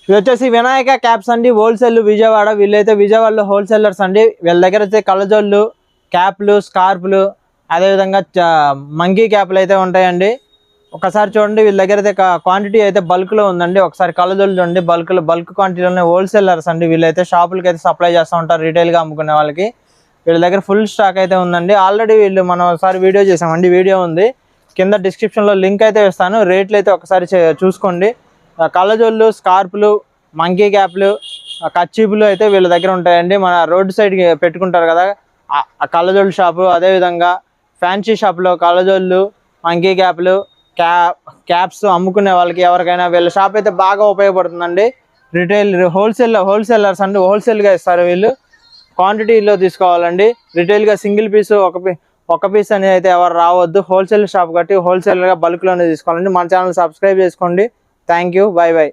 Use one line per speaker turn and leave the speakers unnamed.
ఇది వచ్చేసి వినాయక క్యాప్స్ అండి, హోల్సేల్ విజయవాడ. వీళ్ళైతే విజయవాడలో హోల్సేలర్స్ అండి. వీళ్ళ దగ్గర అయితే కళ్ళజోళ్ళు, క్యాప్లు, స్కార్పులు, అదేవిధంగా మంకీ క్యాప్లు అయితే ఉంటాయండి. ఒకసారి చూడండి, వీళ్ళ దగ్గర అయితే క్వాంటిటీ అయితే బల్క్లో ఉందండి. ఒకసారి కళ్ళజోళ్ళు చూడండి, బల్క్ క్వాంటిటీలోనే. హోల్సేలర్స్ అండి వీళ్ళైతే, షాపులకి అయితే సప్లై చేస్తూ ఉంటారు రీటైల్గా అమ్ముకునే వాళ్ళకి. వీళ్ళ దగ్గర ఫుల్ స్టాక్ అయితే ఉందండి. ఆల్రెడీ వీళ్ళు మనం ఒకసారి వీడియో చేసామండి, వీడియో ఉంది కింద డిస్క్రిప్షన్లో లింక్ అయితే ఇస్తాను. రేట్లు అయితే ఒకసారి చూసుకోండి. కళ్ళజోళ్ళు, స్కార్పులు, మంకీ క్యాప్లు, కచ్చీపులు అయితే వీళ్ళ దగ్గర ఉంటాయండి. మన రోడ్డు సైడ్కి పెట్టుకుంటారు కదా ఆ కళ్ళజోళ్ళు షాపు, అదేవిధంగా ఫ్యాన్సీ షాప్లో కళ్ళజోళ్ళు, మంకీ క్యాప్లు, క్యాప్స్ అమ్ముకునే వాళ్ళకి ఎవరికైనా వీళ్ళ షాప్ అయితే బాగా ఉపయోగపడుతుందండి. రిటైల్ హోల్సేలర్స్ అండి, హోల్సేల్గా ఇస్తారు వీళ్ళు. క్వాంటిటీలో తీసుకోవాలండి. రిటైల్గా సింగిల్ పీసు ఒక పీస్ అనేది అయితే ఎవరు రావద్దు. హోల్సేల్ షాప్ కట్టి హోల్సేల్గా బల్క్లోనే తీసుకోవాలండి. మన ఛానల్ సబ్స్క్రైబ్ చేసుకోండి. Thank you, by by.